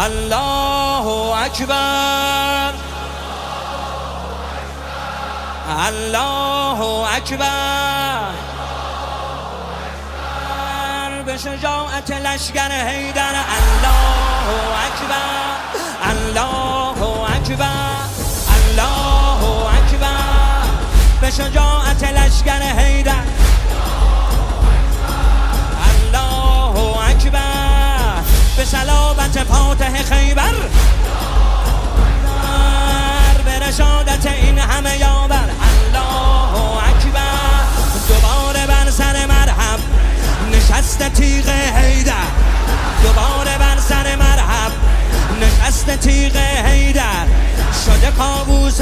الله اکبر الله اکبر به شجاعت لشکر حیدر الله اکبر الله اکبر الله اکبر به شجاعت لشکر حیدر الله اکبر به صلابت فاتح خیبر به رشادت این همه یاور الله اکبر دوباره بر سر مرحب نشست تیغ حیدر دوباره بر سر مرحب نشست تیغ حیدر شده کابوس